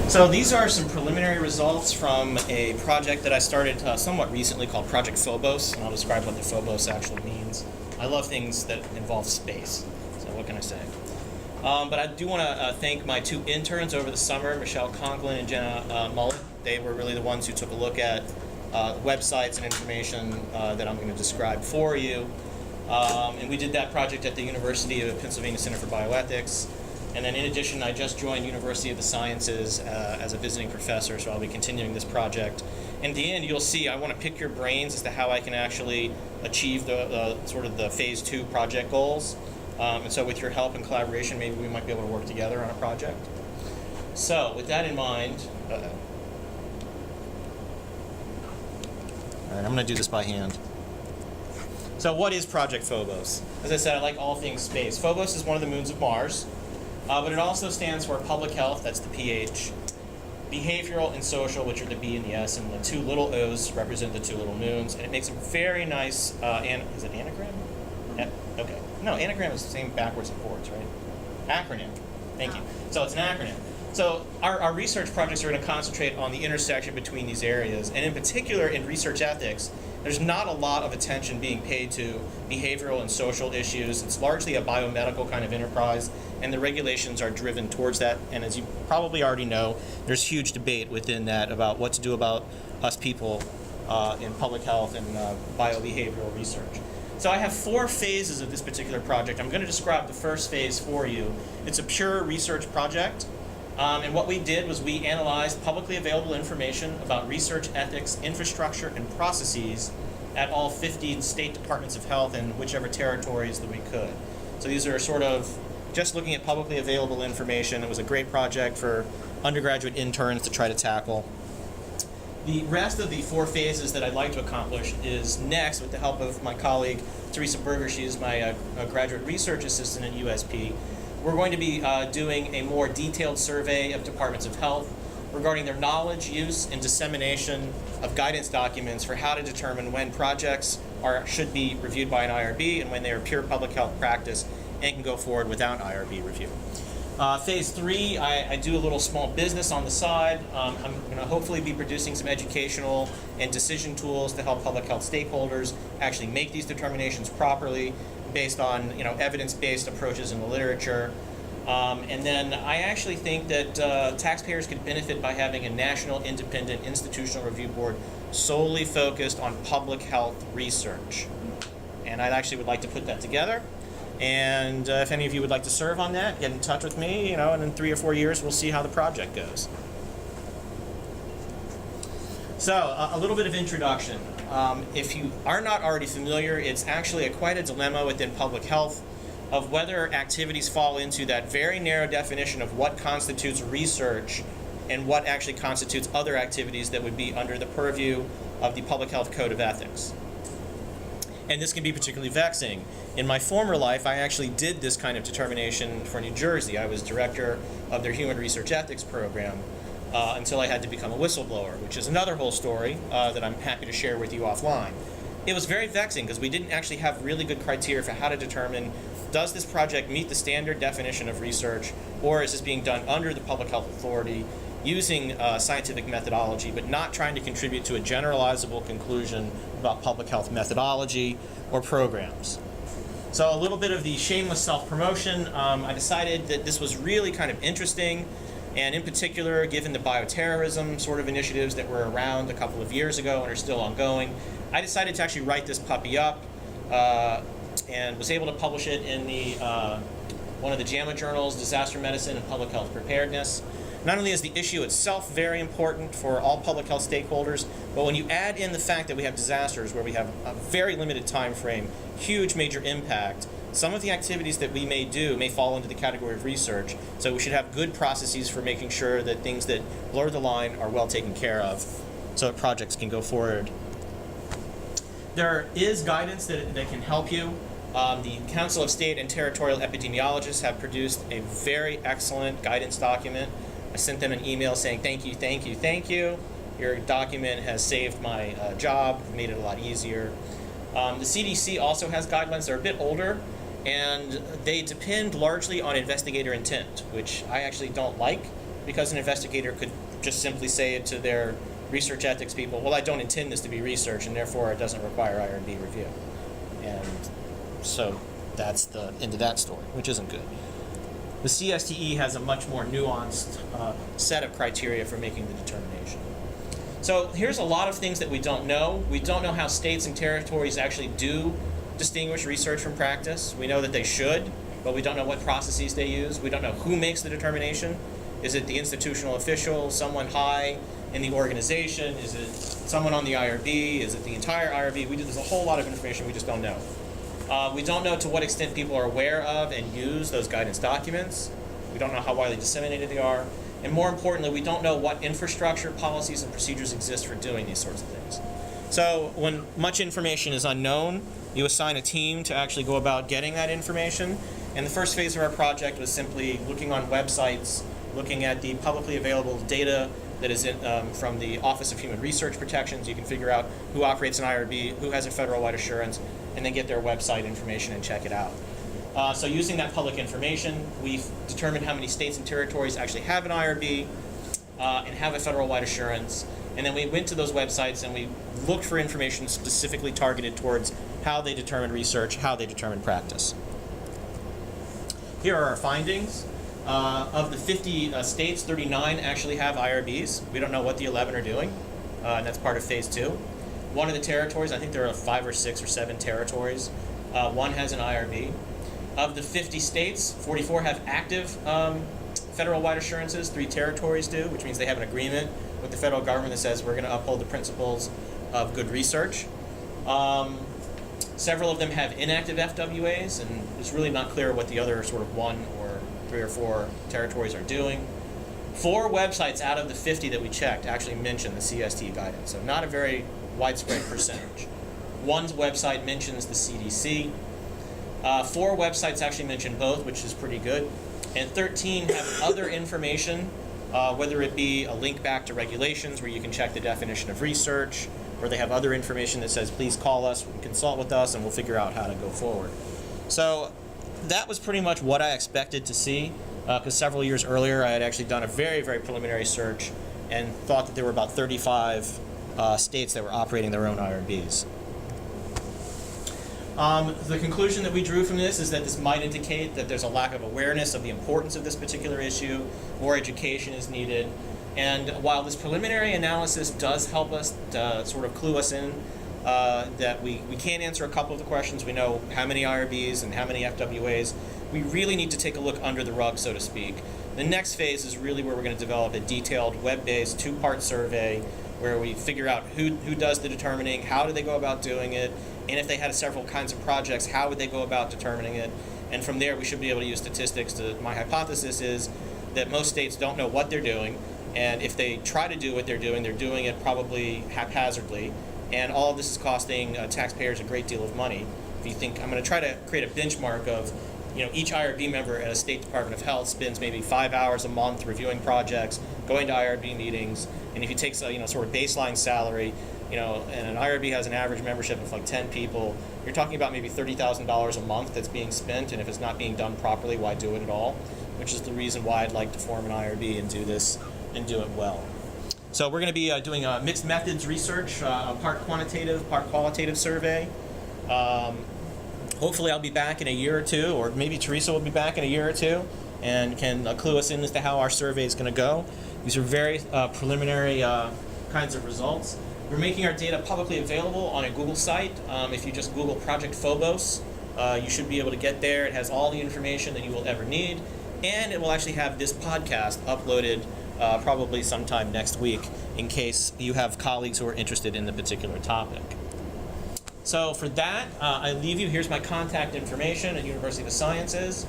So these are some preliminary results from a project that I started somewhat recently called Project Phobos, and I'll describe what the Phobos actually means. I love things that involve space, so what can I say? But I do want to thank my two interns over the summer, Michelle Conklin and Jenna Mullet. They were really the ones who took a look at websites and information that I'm going to describe for you. And we did that project at the University of Pennsylvania Center for Bioethics. And then in addition, I just joined University of the Sciences as a visiting professor, so I'll be continuing this project. In the end, you'll see I want to pick your brains as to how I can actually achieve the sort of the phase 2 project goals. And so with your help and collaboration, maybe we might be able to work together on a project. So with that in mind, all right, I'm going to do this by hand. So what is Project Phobos? As I said, I like all things space. Phobos is one of the moons of Mars. But it also stands for public health, that's the PH, behavioral and social, which are the B and the S, and the two little O's represent the two little moons. And it makes a very nice, is it anagram? Okay. No, anagram is the same backwards and forwards, right? Acronym. Thank you. So it's an acronym. So our research projects are going to concentrate on the intersection between these areas. And in particular, in research ethics, there's not a lot of attention being paid to behavioral and social issues. It's largely a biomedical kind of enterprise, and the regulations are driven towards that. And as you probably already know, there's huge debate within that about what to do about us people in public health and biobehavioral research. So I have 4 phases of this particular project. I'm going to describe the first phase for you. It's a pure research project. And what we did was we analyzed publicly available information about research ethics, infrastructure, and processes at all 50 state departments of health in whichever territories that we could. So these are sort of just looking at publicly available information. It was a great project for undergraduate interns to try to tackle. The rest of the 4 phases that I'd like to accomplish is next with the help of my colleague, Teresa Berger. She is my graduate research assistant at USP. We're going to be doing a more detailed survey of departments of health regarding their knowledge, use, and dissemination of guidance documents for how to determine when projects should be reviewed by an IRB and when they are pure public health practice and can go forward without IRB review. Phase 3, I do a little small business on the side. I'm going to hopefully be producing some educational and decision tools to help public health stakeholders actually make these determinations properly, based on evidence-based approaches in the literature. And then I actually think that taxpayers could benefit by having a national independent institutional review board solely focused on public health research. And I actually would like to put that together. And if any of you would like to serve on that, get in touch with me, and in 3 or 4 years we'll see how the project goes. So, a little bit of introduction. If you are not already familiar, it's actually quite a dilemma within public health of whether activities fall into that very narrow definition of what constitutes research and what actually constitutes other activities that would be under the purview of the Public Health Code of Ethics. And this can be particularly vexing. In my former life, I actually did this kind of determination for New Jersey. I was director of their Human Research Ethics program. Until I had to become a whistleblower, which is another whole story that I'm happy to share with you offline. It was very vexing because we didn't actually have really good criteria for how to determine, does this project meet the standard definition of research, or is this being done under the public health authority using scientific methodology, but not trying to contribute to a generalizable conclusion about public health methodology or programs. So a little bit of the shameless self-promotion. I decided that this was really kind of interesting. And in particular, given the bioterrorism sort of initiatives that were around a couple of years ago and are still ongoing, I decided to actually write this puppy up and was able to publish it in the one of the JAMA journals, Disaster Medicine and Public Health Preparedness. Not only is the issue itself very important for all public health stakeholders, but when you add in the fact that we have disasters where we have a very limited time frame, huge major impact, some of the activities that we may do may fall into the category of research, so we should have good processes for making sure that things that blur the line are well taken care of so that projects can go forward. There is guidance that can help you. The Council of State and Territorial Epidemiologists have produced a very excellent guidance document. I sent them an email saying, thank you, thank you, thank you. Your document has saved my job, made it a lot easier. The CDC also has guidelines that are a bit older, and they depend largely on investigator intent, which I actually don't like, because an investigator could just simply say it to their research ethics people, well, I don't intend this to be research, and therefore it doesn't require IRB review. And so that's the end of that story, which isn't good. The CSTE has a much more nuanced set of criteria for making the determination. So here's a lot of things that we don't know. We don't know how states and territories actually do distinguish research from practice. We know that they should, but we don't know what processes they use. We don't know who makes the determination. Is it the institutional official, someone high in the organization? Is it someone on the IRB? Is it the entire IRB? There's a whole lot of information we just don't know. We don't know to what extent people are aware of and use those guidance documents. We don't know how widely disseminated they are. And more importantly, we don't know what infrastructure, policies, and procedures exist for doing these sorts of things. So when much information is unknown, you assign a team to actually go about getting that information. And the first phase of our project was simply looking on websites, looking at the publicly available data that is from the Office of Human Research Protections. You can figure out who operates an IRB, who has a federal-wide assurance, and then get their website information and check it out. So using that public information, we've determined how many states and territories actually have an IRB and have a federal-wide assurance. And then we went to those websites and we looked for information specifically targeted towards how they determine research, how they determine practice. Here are our findings. Of the 50 states, 39 actually have IRBs. We don't know what the 11 are doing, and that's part of phase 2. One of the territories, I think there are 5 or 6 or 7 territories, one has an IRB. Of the 50 states, 44 have active federal-wide assurances, 3 territories do, which means they have an agreement with the federal government that says we're going to uphold the principles of good research. Several of them have inactive FWAs, and it's really not clear what the other sort of 1 or 3 or 4 territories are doing. 4 websites out of the 50 that we checked actually mention the CST guidance, so not a very widespread percentage. One's website mentions the CDC. 4 websites actually mention both, which is pretty good. And 13 have other information, whether it be a link back to regulations where you can check the definition of research, or they have other information that says, please call us, consult with us, and we'll figure out how to go forward. So that was pretty much what I expected to see, because several years earlier I had actually done a very, very preliminary search and thought that there were about 35 states that were operating their own IRBs. The conclusion that we drew from this is that this might indicate that there's a lack of awareness of the importance of this particular issue. More education is needed. And while this preliminary analysis does help us to sort of clue us in that we can answer a couple of the questions, we know how many IRBs and how many FWAs, we really need to take a look under the rug, so to speak. The next phase is really where we're going to develop a detailed web-based 2-part survey where we figure out who does the determining, how do they go about doing it, and if they had several kinds of projects, how would they go about determining it? And from there, we should be able to use statistics. My hypothesis is that most states don't know what they're doing, and if they try to do what they're doing it probably haphazardly, and all of this is costing taxpayers a great deal of money. If you think, I'm going to try to create a benchmark of, each IRB member at a state Department of Health spends maybe 5 hours a month reviewing projects, going to IRB meetings, and if you take sort of baseline salary, and an IRB has an average membership of like 10 people, you're talking about maybe $30,000 a month that's being spent, and if it's not being done properly, why do it at all? Which is the reason why I'd like to form an IRB and do this and do it well. So we're going to be doing a mixed methods research, a part quantitative, part qualitative survey. Hopefully I'll be back in a year or 2, or maybe Teresa will be back in a year or 2 and can clue us in as to how our survey is going to go. These are very preliminary kinds of results. We're making our data publicly available on a Google site. If you just Google Project Phobos, you should be able to get there. It has all the information that you will ever need, and it will actually have this podcast uploaded probably sometime next week in case you have colleagues who are interested in the particular topic. So for that, I leave you. Here's my contact information at University of the Sciences.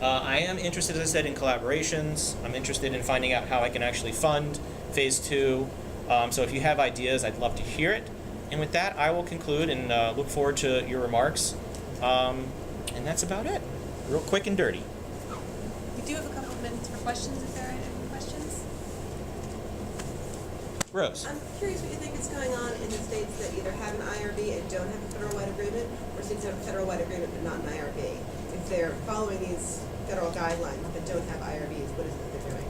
I am interested, as I said, in collaborations. I'm interested in finding out how I can actually fund Phase 2. So if you have ideas, I'd love to hear it. And with that, I will conclude and look forward to your remarks. And that's about it. Real quick and dirty. We do have a couple of minutes for questions, if there are any questions. Rose. I'm curious what you think is going on in the states that either have an IRB and don't have a federal-wide agreement, or states that have a federal-wide agreement but not an IRB. If they're following these federal guidelines but don't have IRBs, what is it that they're doing?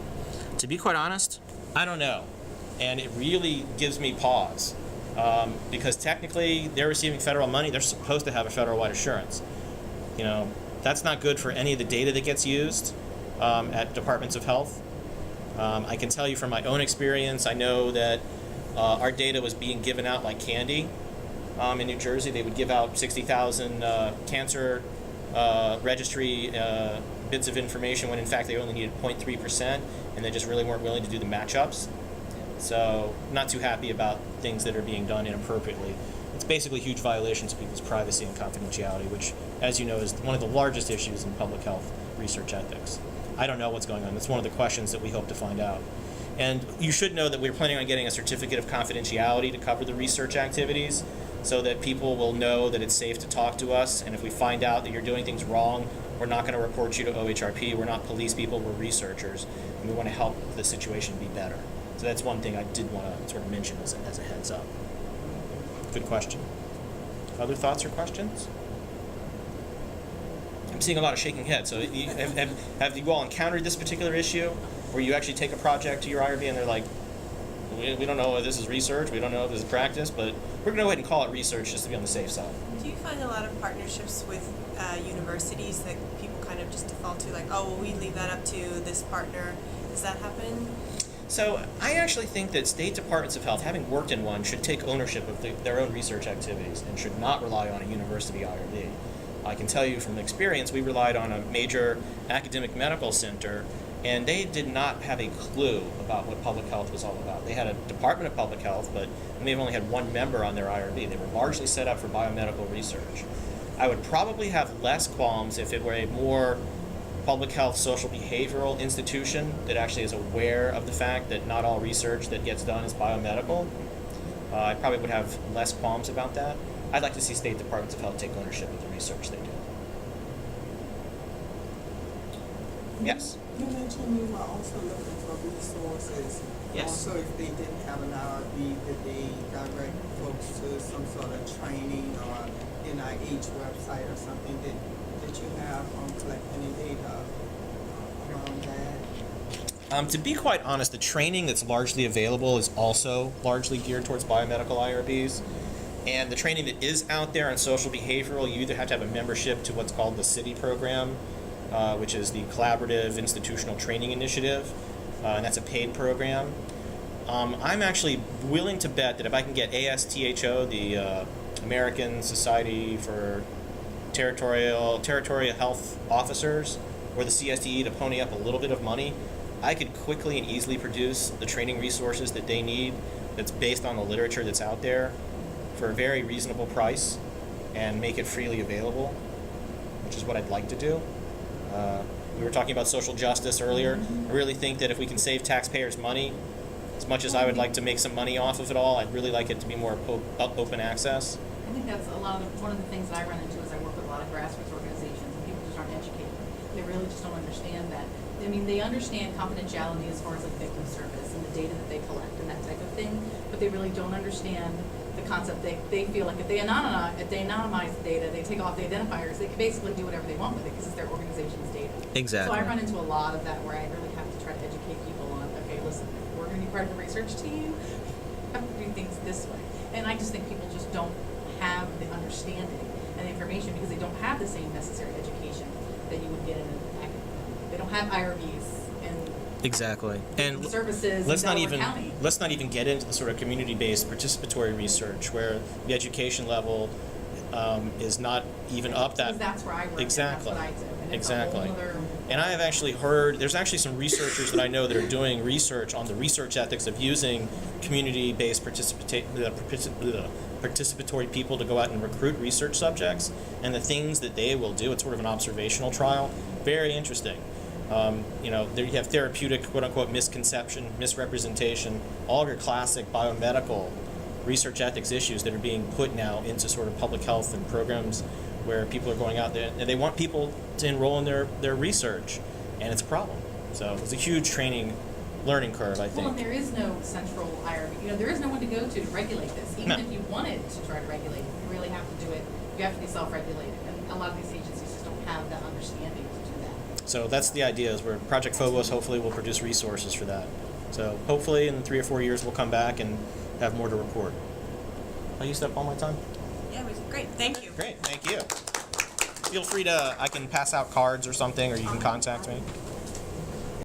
To be quite honest, I don't know. And it really gives me pause. Because technically, they're receiving federal money. They're supposed to have a federal-wide assurance. You know, that's not good for any of the data that gets used at departments of health. I can tell you from my own experience, I know that our data was being given out like candy in New Jersey. They would give out 60,000 cancer registry bits of information when in fact they only needed 0.3%, and they just really weren't willing to do the matchups. So not too happy about things that are being done inappropriately. It's basically huge violations of people's privacy and confidentiality, which, as you know, is one of the largest issues in public health research ethics. I don't know what's going on. That's one of the questions that we hope to find out. And you should know that we're planning on getting a certificate of confidentiality to cover the research activities so that people will know that it's safe to talk to us. And if we find out that you're doing things wrong, we're not going to report you to OHRP. We're not police people, we're researchers. And we want to help the situation be better. So that's one thing I did want to sort of mention as a heads up. Good question. Other thoughts or questions? I'm seeing a lot of shaking heads. So have you all encountered this particular issue where you actually take a project to your IRB and they're like, we don't know if this is research, we don't know if this is practice, but we're going to go ahead and call it research just to be on the safe side. Do you find a lot of partnerships with universities that people kind of just default to, like, oh, well, we leave that up to this partner? Does that happen? So I actually think that state departments of health, having worked in one, should take ownership of their own research activities and should not rely on a university IRB. I can tell you from experience, we relied on a major academic medical center, and they did not have a clue about what public health was all about. They had a Department of Public Health, but they've only had one member on their IRB. They were largely set up for biomedical research. I would probably have less qualms if it were a more public health social behavioral institution that actually is aware of the fact that not all research that gets done is biomedical. I probably would have less qualms about that. I'd like to see state departments of health take ownership of the research they do. Yes? You mentioned you were also looking for resources. Yes. So if they didn't have an IRB, did they direct folks to some sort of training or NIH website or something that you have on collecting any data around that? To be quite honest, the training that's largely available is also largely geared towards biomedical IRBs. And the training that is out there on social behavioral, you either have to have a membership to what's called the CITI program, which is the Collaborative Institutional Training Initiative, and that's a paid program. I'm actually willing to bet that if I can get ASTHO, the American Society for Territorial Health Officers, or the CSTE to pony up a little bit of money, I could quickly and easily produce the training resources that they need that's based on the literature that's out there for a very reasonable price and make it freely available, which is what I'd like to do. We were talking about social justice earlier. I really think that if we can save taxpayers money, as much as I would like to make some money off of it all, I'd really like it to be more open access. I think that's one of the things that I run into is I work with a lot of grassroots organizations and people just aren't educated. They really just don't understand that. I mean, they understand confidentiality as far as like victim service and the data that they collect and that type of thing, but they really don't understand the concept. They feel like if they anonymize the data, they take off the identifiers, they can basically do whatever they want with it because it's their organization's data. Exactly. So I run into a lot of that where I really have to try to educate people on, okay, listen, if we're going to be part of the research team, we have to do things this way. And I just think people just don't have the understanding and the information because they don't have the same necessary education that you would get in an academic. They don't have IRBs and Exactly. And services let's in not Delaware even County. let's not even get into the sort of community-based participatory research where the education level is not even up that. Because that's where I work. Exactly. And that's what I do. And it's a Exactly. whole other- And I have actually heard, there's actually some researchers that I know that are doing research on the research ethics of using community-based participatory people to go out and recruit research subjects and the things that they will do. It's sort of an observational trial. Very interesting. There you have therapeutic, quote-unquote, misconception, misrepresentation, all of your classic biomedical research ethics issues that are being put now into sort of public health and programs where people are going out there and they want people to enroll in their research, and it's a problem. So it's a huge learning curve, I Well, think. and there is no central IRB. There is no one to go to regulate this. Even No. if you wanted to try to regulate it, you really have to do it. You have to be self-regulated. And a lot of these agencies just don't have that understanding to do that. So that's the idea, is where Project Phobos hopefully will produce resources for that. So hopefully in 3 or 4 years we'll come back and have more to report. I used up all my time? Yeah, we did great. Thank you. Great, thank you. Feel free to, I can pass out cards or something, or you can contact me.